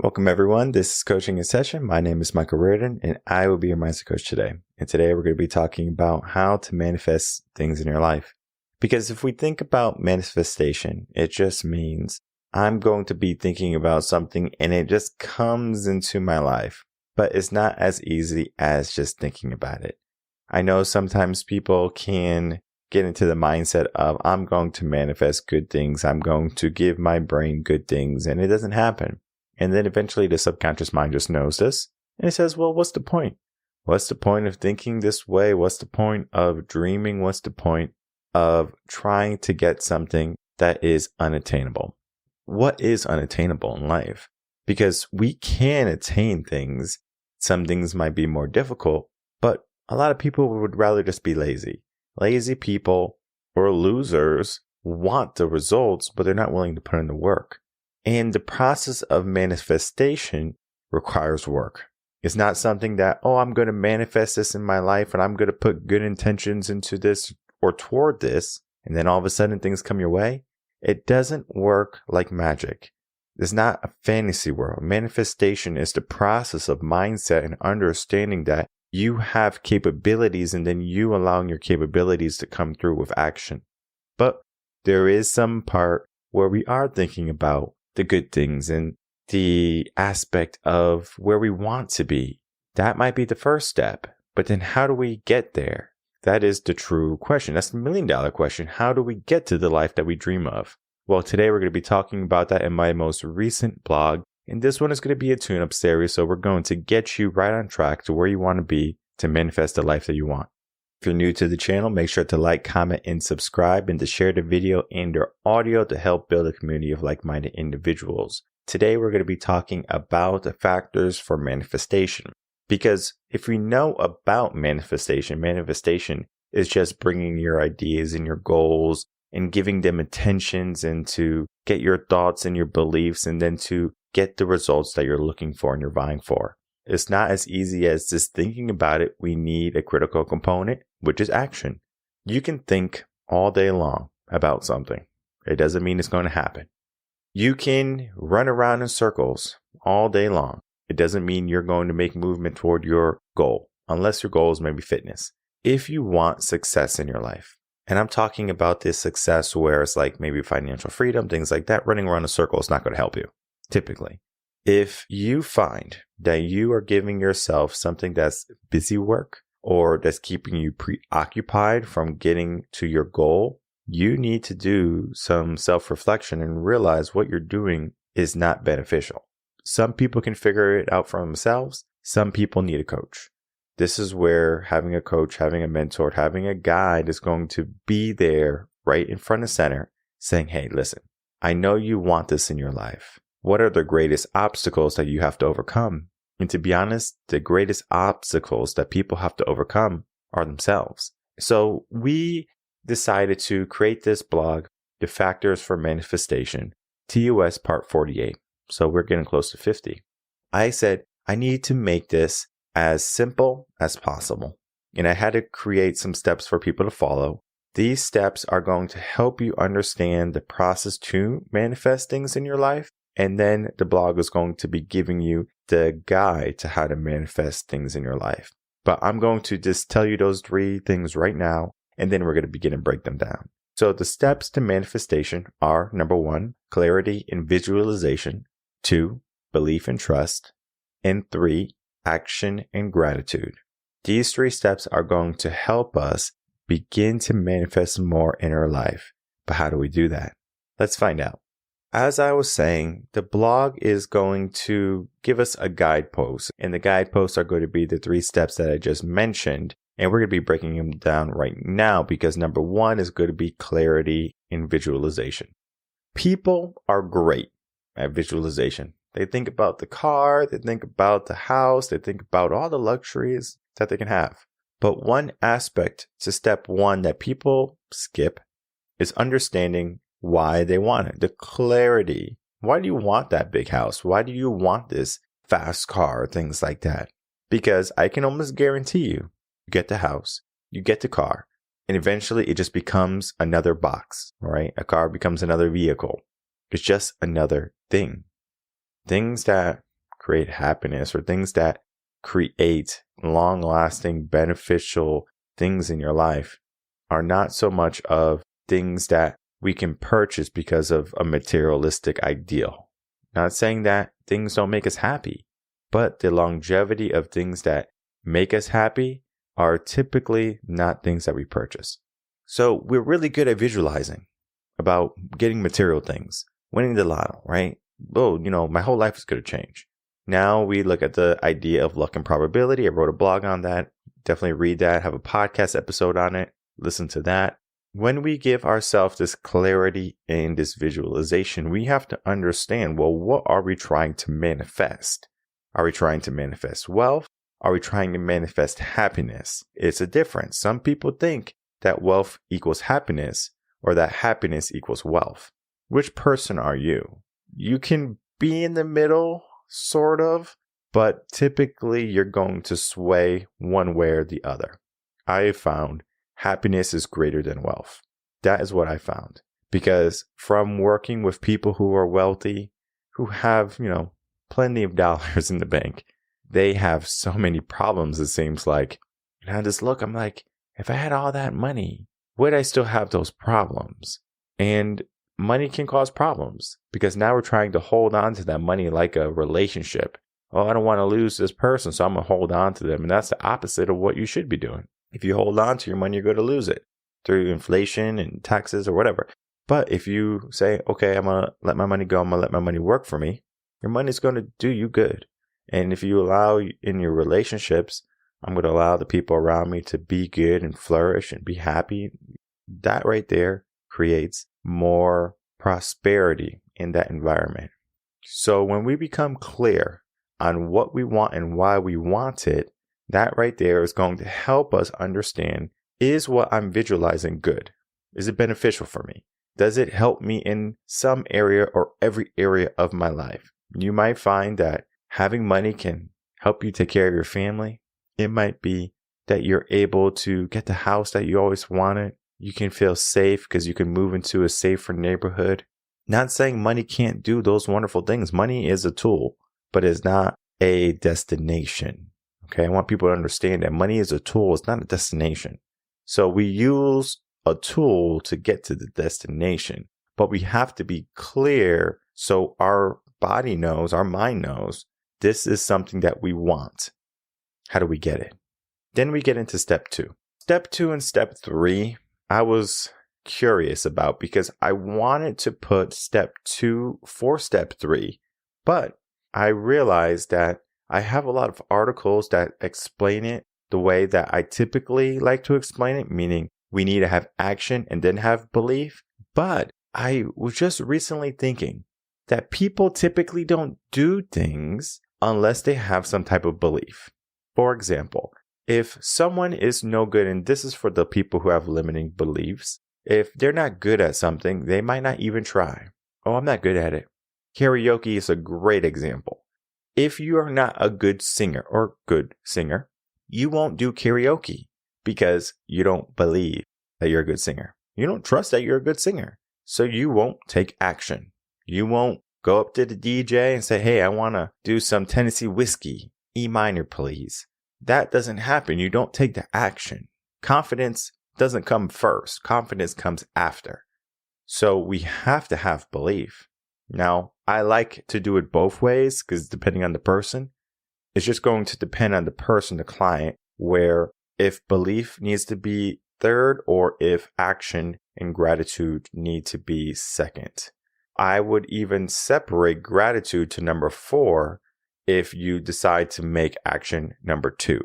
Welcome everyone. This is Coaching in Session. My name is Michael Rearden and I will be your mindset coach today. And today we're going to be talking about how to manifest things in your life. Because if we think about manifestation, it just means I'm going to be thinking about something and it just comes into my life. But it's not as easy as just thinking about it. I know sometimes people can get into the mindset of I'm going to manifest good things. I'm going to give my brain good things, and it doesn't happen. And then eventually the subconscious mind just knows this and it says, well, what's the point? What's the point of thinking this way? What's the point of dreaming? What's the point of trying to get something that is unattainable? What is unattainable in life? Because we can attain things. Some things might be more difficult, but a lot of people would rather just be lazy. Lazy people or losers want the results, but they're not willing to put in the work. And the process of manifestation requires work. It's not something that, I'm going to manifest this in my life and I'm going to put good intentions into this or toward this, and then all of a sudden things come your way. It doesn't work like magic. It's not a fantasy world. Manifestation is the process of mindset and understanding that you have capabilities and then you allowing your capabilities to come through with action. But there is some part where we are thinking about the good things and the aspect of where we want to be. That might be the first step, but then how do we get there? That is the true question. That's the $1 million question. How do we get to the life that we dream of? Well, today we're going to be talking about that in my most recent blog. And this one is going to be a tune-up series. So we're going to get you right on track to where you want to be to manifest the life that you want. If you're new to the channel, make sure to like, comment, and subscribe, and to share the video and or audio to help build a community of like-minded individuals. Today, we're going to be talking about the factors for manifestation. Because if we know about manifestation, manifestation is just bringing your ideas and your goals and giving them intentions and to get your thoughts and your beliefs and then to get the results that you're looking for and you're vying for. It's not as easy as just thinking about it. We need a critical component, which is action. You can think all day long about something. It doesn't mean it's going to happen. You can run around in circles all day long. It doesn't mean you're going to make movement toward your goal, unless your goal is maybe fitness. If you want success in your life, and I'm talking about this success where it's like maybe financial freedom, things like that, running around a circle is not going to help you, typically. If you find that you are giving yourself something that's busy work or that's keeping you preoccupied from getting to your goal, you need to do some self-reflection and realize what you're doing is not beneficial. Some people can figure it out for themselves. Some people need a coach. This is where having a coach, having a mentor, having a guide is going to be there right in front of center saying, hey, listen, I know you want this in your life. What are the greatest obstacles that you have to overcome? And to be honest, the greatest obstacles that people have to overcome are themselves. So we decided to create this blog, The Factors for Manifestation, TOS Part 48. So we're getting close to 50. I said, I need to make this as simple as possible. And I had to create some steps for people to follow. These steps are going to help you understand the process to manifest things in your life. And then the blog is going to be giving you the guide to how to manifest things in your life. But I'm going to just tell you those 3 things right now, and then we're going to begin and break them down. So the steps to manifestation are, number 1, clarity and visualization. 2, belief and trust. And 3, action and gratitude. These 3 steps are going to help us begin to manifest more in our life. But how do we do that? Let's find out. As I was saying, the blog is going to give us a guidepost, and the guideposts are going to be the 3 steps that I just mentioned, and we're going to be breaking them down right now because number 1 is going to be clarity and visualization. People are great at visualization. They think about the car, they think about the house, they think about all the luxuries that they can have. But one aspect to step 1 that people skip is understanding why they want it, the clarity. Why do you want that big house? Why do you want this fast car? Things like that. Because I can almost guarantee you get the house, you get the car, and eventually it just becomes another box, right? A car becomes another vehicle. It's just another thing. Things that create happiness or things that create long-lasting, beneficial things in your life are not so much of things that we can purchase because of a materialistic ideal. Not saying that things don't make us happy, but the longevity of things that make us happy are typically not things that we purchase. So we're really good at visualizing about getting material things, winning the lotto, right? Oh, my whole life is going to change. Now we look at the idea of luck and probability. I wrote a blog on that. Definitely read that. Have a podcast episode on it. Listen to that. When we give ourselves this clarity and this visualization, we have to understand, well, what are we trying to manifest? Are we trying to manifest wealth? Are we trying to manifest happiness? It's a difference. Some people think that wealth equals happiness or that happiness equals wealth. Which person are you? You can be in the middle, sort of, but typically you're going to sway one way or the other. I have found happiness is greater than wealth. That is what I found. Because from working with people who are wealthy, who have, plenty of dollars in the bank, they have so many problems, it seems like. And I just look, I'm like, if I had all that money, would I still have those problems? And money can cause problems because now we're trying to hold on to that money like a relationship. Oh, I don't want to lose this person, so I'm going to hold on to them. And that's the opposite of what you should be doing. If you hold on to your money, you're going to lose it through inflation and taxes or whatever. But if you say, okay, I'm going to let my money go, I'm going to let my money work for me, your money's going to do you good. And if you allow in your relationships, I'm going to allow the people around me to be good and flourish and be happy. That right there creates more prosperity in that environment. So when we become clear on what we want and why we want it, that right there is going to help us understand, is what I'm visualizing good? Is it beneficial for me? Does it help me in some area or every area of my life? You might find that having money can help you take care of your family. It might be that you're able to get the house that you always wanted. You can feel safe because you can move into a safer neighborhood. Not saying money can't do those wonderful things. Money is a tool, but it's not a destination. Okay, I want people to understand that money is a tool. It's not a destination. So we use a tool to get to the destination, but we have to be clear so our body knows, our mind knows, this is something that we want. How do we get it? Then we get into step 2. Step 2 and step 3, I was curious about because I wanted to put step 2 for step 3, but I realized that I have a lot of articles that explain it the way that I typically like to explain it, meaning we need to have action and then have belief. But I was just recently thinking that people typically don't do things unless they have some type of belief. For example, if someone is no good, and this is for the people who have limiting beliefs, if they're not good at something, they might not even try. Oh, I'm not good at it. Karaoke is a great example. If you are not a good singer or good singer, you won't do karaoke because you don't believe that you're a good singer. You don't trust that you're a good singer. So you won't take action. You won't go up to the DJ and say, hey, I want to do some Tennessee whiskey, E minor, please. That doesn't happen. You don't take the action. Confidence doesn't come first. Confidence comes after. So we have to have belief. Now, I like to do it both ways because depending on the person, it's just going to depend on the person, the client, where if belief needs to be third or if action and gratitude need to be second. I would even separate gratitude to number 4 if you decide to make action number 2.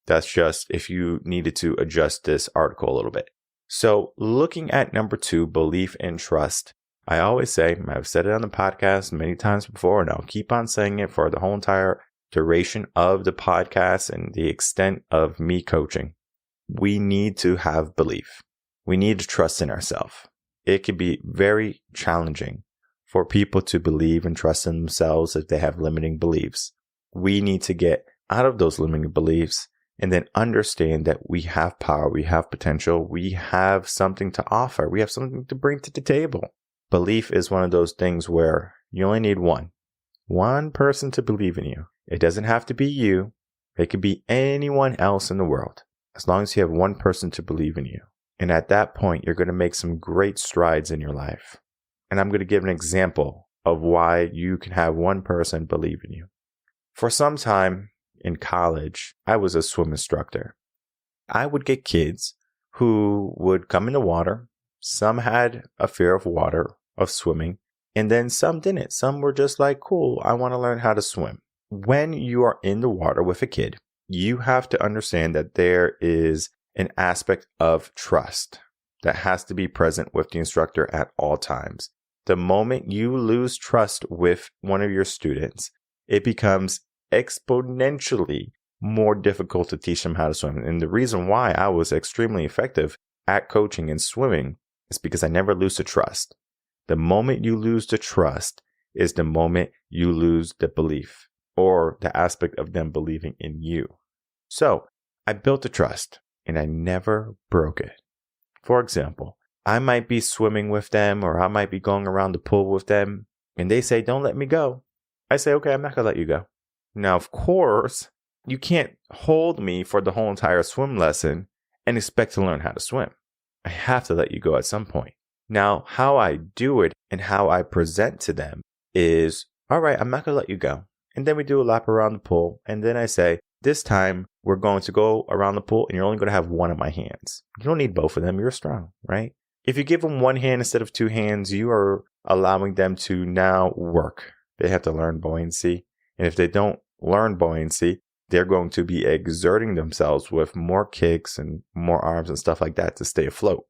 That's just if you needed to adjust this article a little bit. So looking at number 2, belief and trust, I always say, I've said it on the podcast many times before, and I'll keep on saying it for the whole entire duration of the podcast and the extent of me coaching. We need to have belief. We need to trust in ourselves. It can be very challenging for people to believe and trust in themselves if they have limiting beliefs. We need to get out of those limiting beliefs and then understand that we have power, we have potential, we have something to offer, we have something to bring to the table. Belief is one of those things where you only need one. One person to believe in you. It doesn't have to be you. It could be anyone else in the world, as long as you have one person to believe in you. And at that point, you're going to make some great strides in your life. And I'm going to give an example of why you can have one person believe in you. For some time in college, I was a swim instructor. I would get kids who would come in the water. Some had a fear of water, of swimming, and then some didn't. Some were just like, cool, I want to learn how to swim. When you are in the water with a kid, you have to understand that there is an aspect of trust that has to be present with the instructor at all times. The moment you lose trust with one of your students, it becomes exponentially more difficult to teach them how to swim. And the reason why I was extremely effective at coaching and swimming is because I never lose the trust. The moment you lose the trust is the moment you lose the belief or the aspect of them believing in you. So I built the trust and I never broke it. For example, I might be swimming with them or I might be going around the pool with them and they say, don't let me go. I say, okay, I'm not going to let you go. Now, of course, you can't hold me for the whole entire swim lesson and expect to learn how to swim. I have to let you go at some point. Now, how I do it and how I present to them is, all right, I'm not going to let you go. And then we do a lap around the pool. And then I say, this time we're going to go around the pool and you're only going to have one of my hands. You don't need both of them. You're strong, right? If you give them one hand instead of two hands, you are allowing them to now work. They have to learn buoyancy. And if they don't learn buoyancy, they're going to be exerting themselves with more kicks and more arms and stuff like that to stay afloat.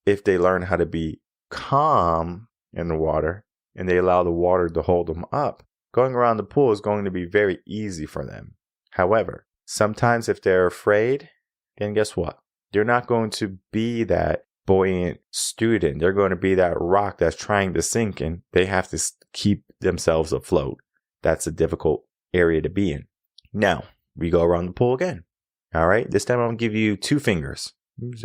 If they learn how to be calm in the water and they allow the water to hold them up, going around the pool is going to be very easy for them. However, sometimes if they're afraid, then guess what? They're not going to be that buoyant student. They're going to be that rock that's trying to sink and they have to keep themselves afloat. That's a difficult area to be in. Now, we go around the pool again. All right, this time I'm going to give you 2 fingers.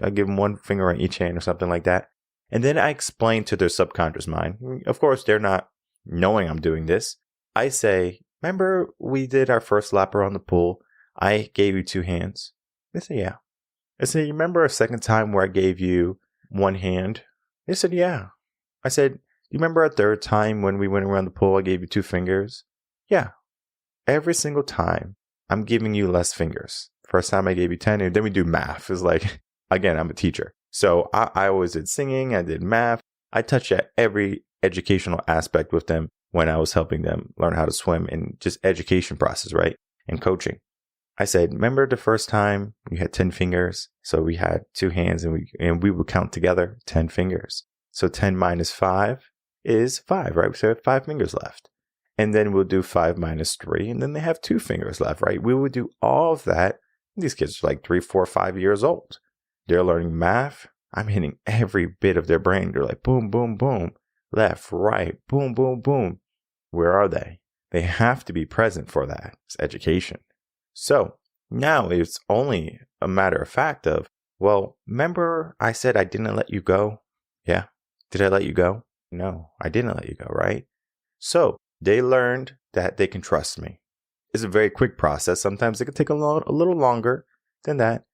I give them 1 finger on each hand or something like that. And then I explain to their subconscious mind. Of course, they're not knowing I'm doing this. I say, remember we did our first lap around the pool? I gave you 2 hands. They say, yeah. I say, you remember a second time where I gave you 1 hand? They said, yeah. I said, you remember a third time when we went around the pool, I gave you 2 fingers? Yeah. Every single time, I'm giving you less fingers. First time I gave you 10, and then we do math. It's like, again, I'm a teacher. So I always did singing, I did math. I touched at every educational aspect with them when I was helping them learn how to swim and just education process, right? And coaching. I said, remember the first time you had 10 fingers? So we had 2 hands and we would count together 10 fingers. So 10 minus 5 is 5, right? So we have 5 fingers left. And then we'll do 5 minus 3, and then they have 2 fingers left, right? We would do all of that. These kids are like 3, 4, 5 years old. They're learning math. I'm hitting every bit of their brain. They're like, boom, boom, boom, left, right, boom, boom, boom. Where are they? They have to be present for that. It's education. So now it's only a matter of fact of, well, remember I said I didn't let you go? Yeah. Did I let you go? No, I didn't let you go, right? So they learned that they can trust me. It's a very quick process. Sometimes it can take a little longer than that.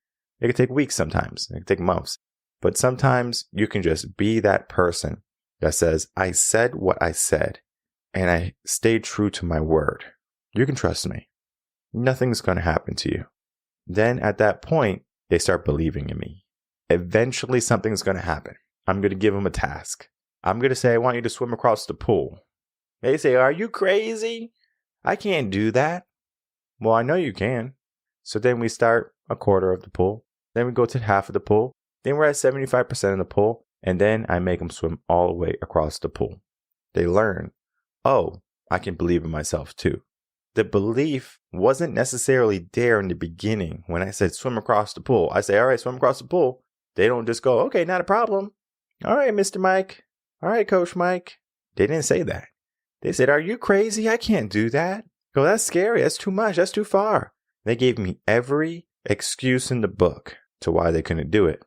It can take weeks sometimes. It can take months. But sometimes you can just be that person that says, I said what I said, and I stayed true to my word. You can trust me. Nothing's going to happen to you. Then at that point, they start believing in me. Eventually, something's going to happen. I'm going to give them a task. I'm going to say, I want you to swim across the pool. They say, are you crazy? I can't do that. Well, I know you can. So then we start a quarter of the pool. Then we go to half of the pool. Then we're at 75% of the pool. And then I make them swim all the way across the pool. They learn, oh, I can believe in myself too. The belief wasn't necessarily there in the beginning when I said swim across the pool. I say, all right, swim across the pool. They don't just go, okay, not a problem. All right, Mr. Mike. All right, Coach Mike. They didn't say that. They said, are you crazy? I can't do that. Go, that's scary. That's too much. That's too far. They gave me every excuse in the book to why they couldn't do it,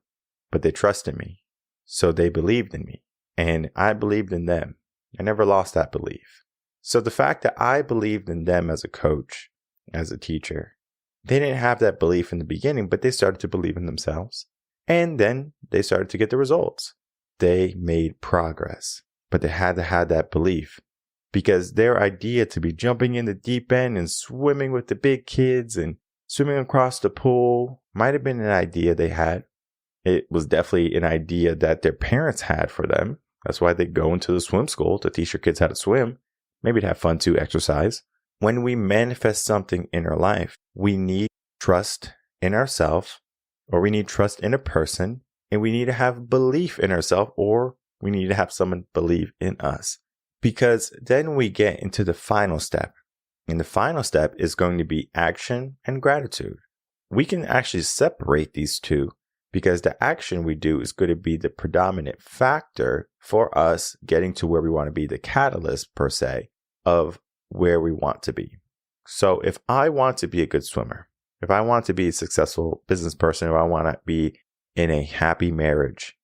but they trusted me. So they believed in me and I believed in them. I never lost that belief. So the fact that I believed in them as a coach, as a teacher, they didn't have that belief in the beginning, but they started to believe in themselves. And then they started to get the results. They made progress, but they had to have that belief, because their idea to be jumping in the deep end and swimming with the big kids and swimming across the pool might have been an idea they had. It was definitely an idea that their parents had for them. That's why they go into the swim school, to teach their kids how to swim, maybe to have fun too, exercise. When we manifest something in our life, we need trust in ourselves, or we need trust in a person, and we need to have belief in ourselves, or we need to have someone believe in us. Because then we get into the final step. And the final step is going to be action and gratitude. We can actually separate these two, because the action we do is going to be the predominant factor for us getting to where we want to be, the catalyst per se of where we want to be. So if I want to be a good swimmer, if I want to be a successful business person, or I want to be in a happy marriage,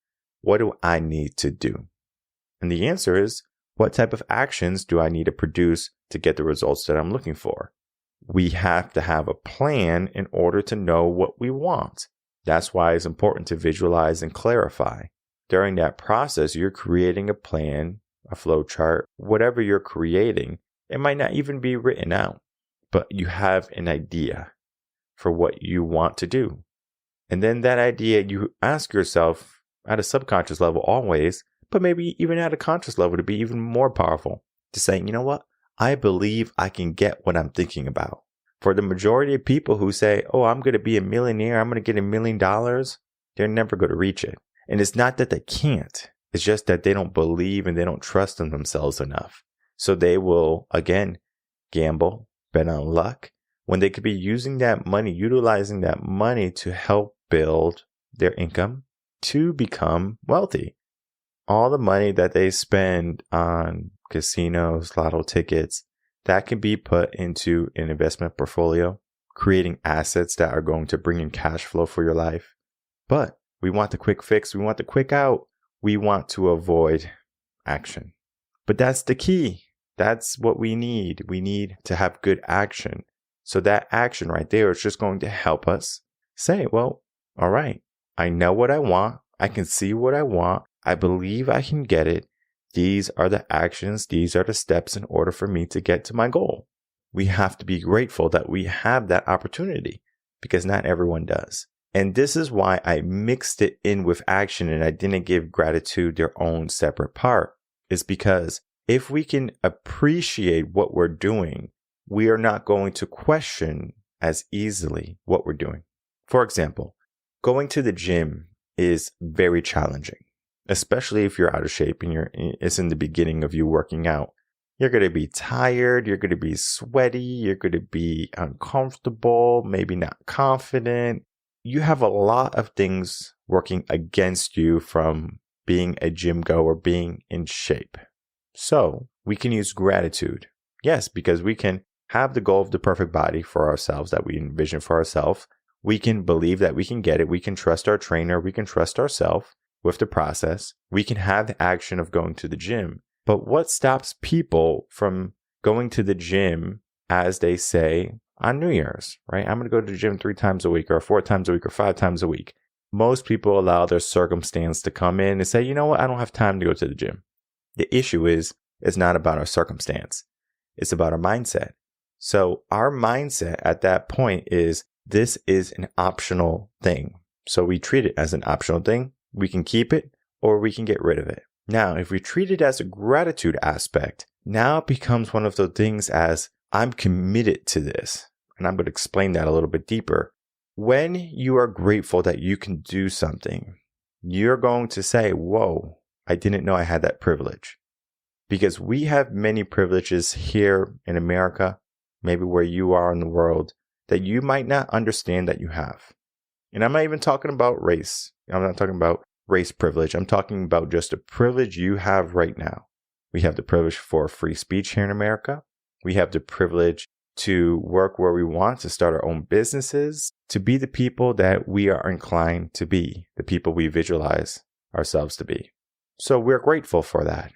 what do I need to do? And the answer is, what type of actions do I need to produce to get the results that I'm looking for? We have to have a plan in order to know what we want. That's why it's important to visualize and clarify. During that process, you're creating a plan, a flow chart, whatever you're creating. It might not even be written out, but you have an idea for what you want to do. And then that idea, you ask yourself at a subconscious level always, but maybe even at a conscious level to be even more powerful, to say, you know what? I believe I can get what I'm thinking about. For the majority of people who say, oh, I'm going to be a millionaire, I'm going to get $1 million, they're never going to reach it. And it's not that they can't. It's just that they don't believe and they don't trust in themselves enough. So they will, again, gamble, bet on luck, when they could be using that money, utilizing that money to help build their income to become wealthy. All the money that they spend on casinos, lotto tickets, that can be put into an investment portfolio, creating assets that are going to bring in cash flow for your life. But we want the quick fix. We want the quick out. We want to avoid action. But that's the key. That's what we need. We need to have good action. So that action right there is just going to help us say, well, all right, I know what I want. I can see what I want. I believe I can get it. These are the actions. These are the steps in order for me to get to my goal. We have to be grateful that we have that opportunity, because not everyone does. And this is why I mixed it in with action and I didn't give gratitude their own separate part. Is because if we can appreciate what we're doing, we are not going to question as easily what we're doing. For example, going to the gym is very challenging, especially if you're out of shape and it's in the beginning of you working out. You're going to be tired. You're going to be sweaty. You're going to be uncomfortable, maybe not confident. You have a lot of things working against you from being a gym goer, being in shape. So we can use gratitude. Yes, because we can have the goal of the perfect body for ourselves that we envision for ourselves. We can believe that we can get it. We can trust our trainer. We can trust ourselves with the process. We can have the action of going to the gym. But what stops people from going to the gym, as they say, on New Year's, right? I'm going to go to the gym 3 times a week or 4 times a week or 5 times a week. Most people allow their circumstance to come in and say, you know what? I don't have time to go to the gym. The issue is, it's not about our circumstance. It's about our mindset. So our mindset at that point is, this is an optional thing. So we treat it as an optional thing. We can keep it or we can get rid of it. Now, if we treat it as a gratitude aspect, now it becomes one of those things as, I'm committed to this. And I'm going to explain that a little bit deeper. When you are grateful that you can do something, you're going to say, whoa, I didn't know I had that privilege. Because we have many privileges here in America, maybe where you are in the world, that you might not understand that you have. And I'm not even talking about race. I'm not talking about race privilege. I'm talking about just the privilege you have right now. We have the privilege for free speech here in America. We have the privilege to work where we want, to start our own businesses, to be the people that we are inclined to be, the people we visualize ourselves to be. So we're grateful for that.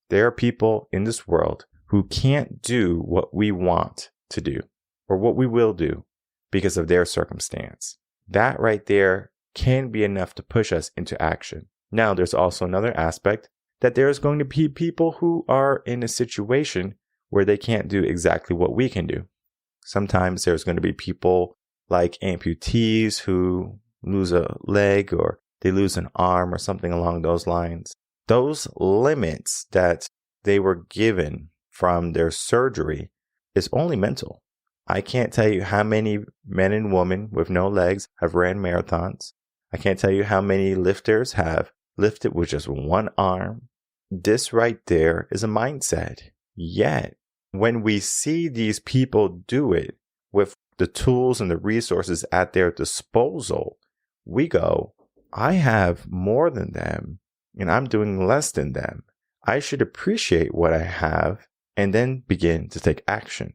There are people in this world who can't do what we want to do or what we will do because of their circumstance. That right there can be enough to push us into action. Now, there's also another aspect that there's going to be people who are in a situation where they can't do exactly what we can do. Sometimes there's going to be people like amputees who lose a leg or they lose an arm or something along those lines. Those limits that they were given from their surgery is only mental. I can't tell you how many men and women with no legs have ran marathons. I can't tell you how many lifters have lifted with just one arm. This right there is a mindset. Yet, when we see these people do it with the tools and the resources at their disposal, we go, I have more than them and I'm doing less than them. I should appreciate what I have and then begin to take action.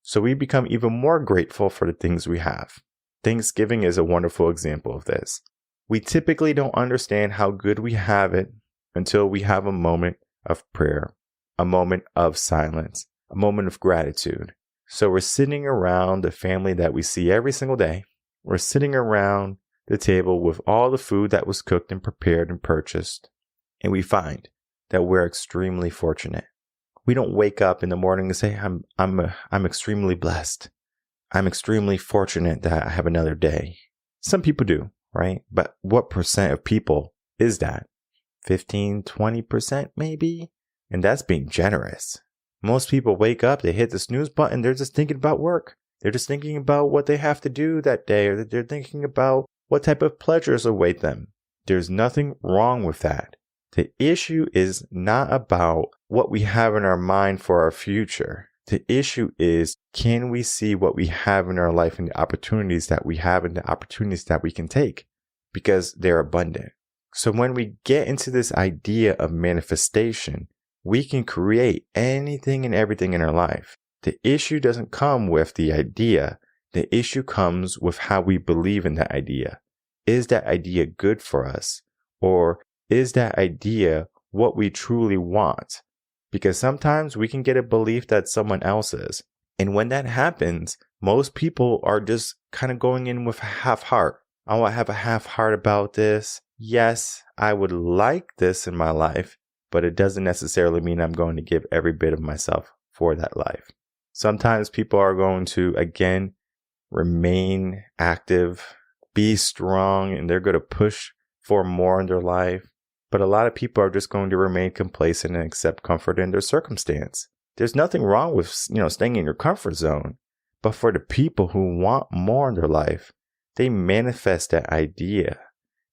So we become even more grateful for the things we have. Thanksgiving is a wonderful example of this. We typically don't understand how good we have it until we have a moment of prayer, a moment of silence, a moment of gratitude. So we're sitting around the family that we see every single day. We're sitting around the table with all the food that was cooked and prepared and purchased. And we find that we're extremely fortunate. We don't wake up in the morning and say, I'm extremely blessed. I'm extremely fortunate that I have another day. Some people do, right? But what percent of people is that? 15, 20% maybe? And that's being generous. Most people wake up, they hit the snooze button, they're just thinking about work. They're just thinking about what they have to do that day, or they're thinking about what type of pleasures await them. There's nothing wrong with that. The issue is not about what we have in our mind for our future. The issue is, can we see what we have in our life and the opportunities that we have and the opportunities that we can take? Because they're abundant. So when we get into this idea of manifestation, we can create anything and everything in our life. The issue doesn't come with the idea. The issue comes with how we believe in that idea. Is that idea good for us? Or is that idea what we truly want? Because sometimes we can get a belief that someone else is. And when that happens, most people are just kind of going in with a half heart. I want to have a half heart about this. Yes, I would like this in my life, but it doesn't necessarily mean I'm going to give every bit of myself for that life. Sometimes people are going to, again, remain active, be strong, and they're going to push for more in their life. But a lot of people are just going to remain complacent and accept comfort in their circumstance. There's nothing wrong with, staying in your comfort zone. But for the people who want more in their life, they manifest that idea.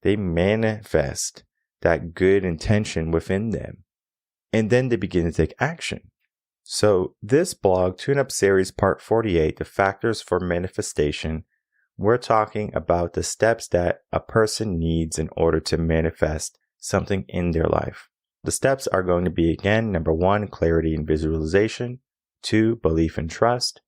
They manifest that good intention within them. And then they begin to take action. So this blog, Tune-Up Series Part 48, The Factors for Manifestation, we're talking about the steps that a person needs in order to manifest something in their life. The steps are going to be, again, number 1, clarity and visualization. 2, belief and trust.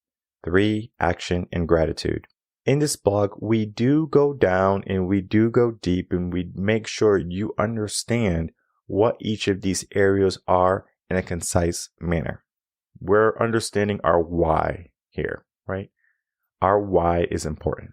3, action and gratitude. In this blog, we do go down and we do go deep and we make sure you understand what each of these areas are in a concise manner. We're understanding our why here, right? Our why is important.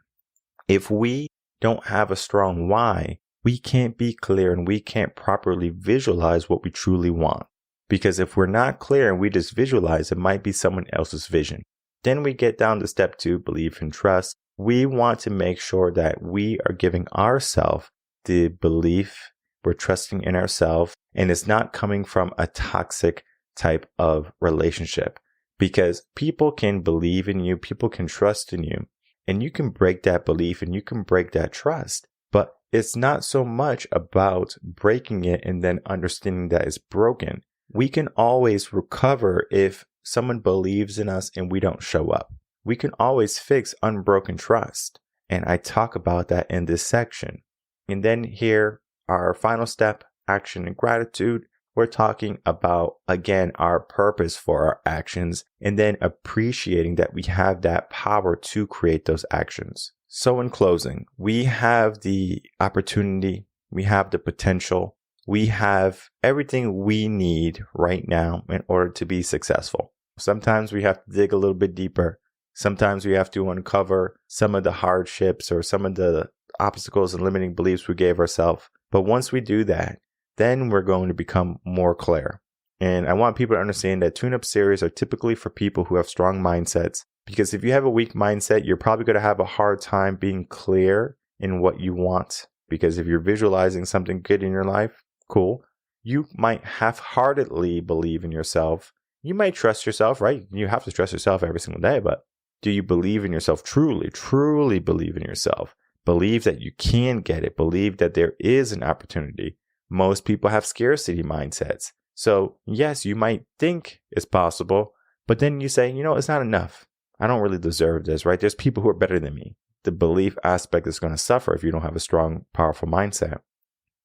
If we don't have a strong why, we can't be clear and we can't properly visualize what we truly want. Because if we're not clear and we just visualize, it might be someone else's vision. Then we get down to step 2, belief and trust. We want to make sure that we are giving ourselves the belief, we're trusting in ourselves, and it's not coming from a toxic type of relationship. Because people can believe in you, people can trust in you, and you can break that belief and you can break that trust. But it's not so much about breaking it and then understanding that it's broken. We can always recover if someone believes in us and we don't show up. We can always fix unbroken trust. And I talk about that in this section. And then here, our final step, action and gratitude. We're talking about, again, our purpose for our actions and then appreciating that we have that power to create those actions. So in closing, we have the opportunity, we have the potential, we have everything we need right now in order to be successful. Sometimes we have to dig a little bit deeper. Sometimes we have to uncover some of the hardships or some of the obstacles and limiting beliefs we gave ourselves. But once we do that, then we're going to become more clear. And I want people to understand that tune-up series are typically for people who have strong mindsets. Because if you have a weak mindset, you're probably going to have a hard time being clear in what you want. Because if you're visualizing something good in your life, cool. You might half-heartedly believe in yourself. You might trust yourself, right? You have to trust yourself every single day, but do you believe in yourself truly, truly believe in yourself? Believe that you can get it. Believe that there is an opportunity. Most people have scarcity mindsets. So yes, you might think it's possible, but then you say, it's not enough. I don't really deserve this, right? There's people who are better than me. The belief aspect is going to suffer if you don't have a strong, powerful mindset.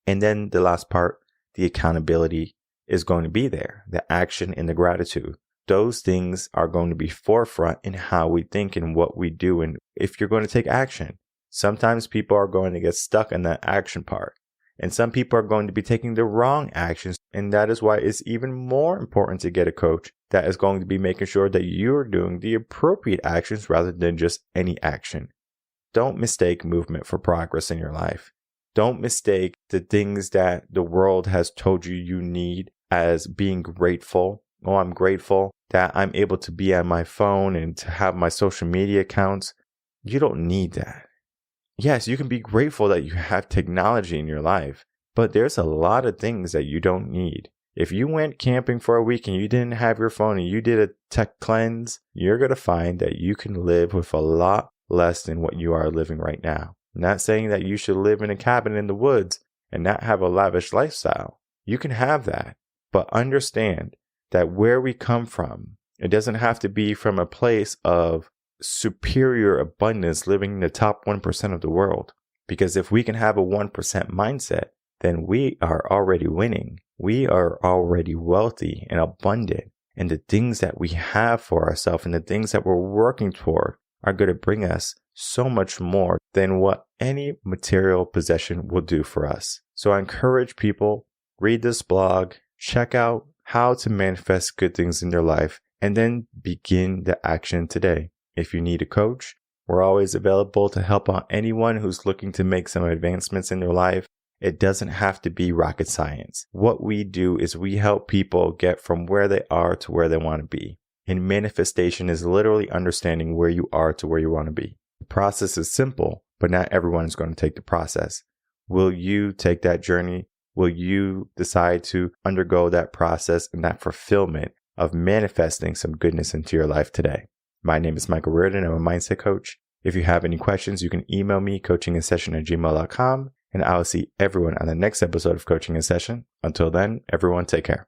And then the last part, the accountability is going to be there. The action and the gratitude. Those things are going to be forefront in how we think and what we do. And if you're going to take action, sometimes people are going to get stuck in that action part. And some people are going to be taking the wrong actions. And that is why it's even more important to get a coach that is going to be making sure that you're doing the appropriate actions rather than just any action. Don't mistake movement for progress in your life. Don't mistake the things that the world has told you you need as being grateful. Oh, I'm grateful that I'm able to be on my phone and to have my social media accounts. You don't need that. Yes, you can be grateful that you have technology in your life, but there's a lot of things that you don't need. If you went camping for a week and you didn't have your phone and you did a tech cleanse, you're going to find that you can live with a lot less than what you are living right now. I'm not saying that you should live in a cabin in the woods and not have a lavish lifestyle. You can have that, but understand that where we come from, it doesn't have to be from a place of superior abundance living in the top 1% of the world. Because if we can have a 1% mindset, then we are already winning. We are already wealthy and abundant. And the things that we have for ourselves and the things that we're working toward are going to bring us so much more than what any material possession will do for us. So I encourage people, read this blog, check out how to manifest good things in their life, and then begin the action today. If you need a coach, we're always available to help out anyone who's looking to make some advancements in their life. It doesn't have to be rocket science. What we do is we help people get from where they are to where they want to be. And manifestation is literally understanding where you are to where you want to be. The process is simple, but not everyone is going to take the process. Will you take that journey? Will you decide to undergo that process and that fulfillment of manifesting some goodness into your life today? My name is Michael Rearden. I'm a mindset coach. If you have any questions, you can email me, coachinginsession@gmail.com, and I'll see everyone on the next episode of Coaching in Session. Until then, everyone take care.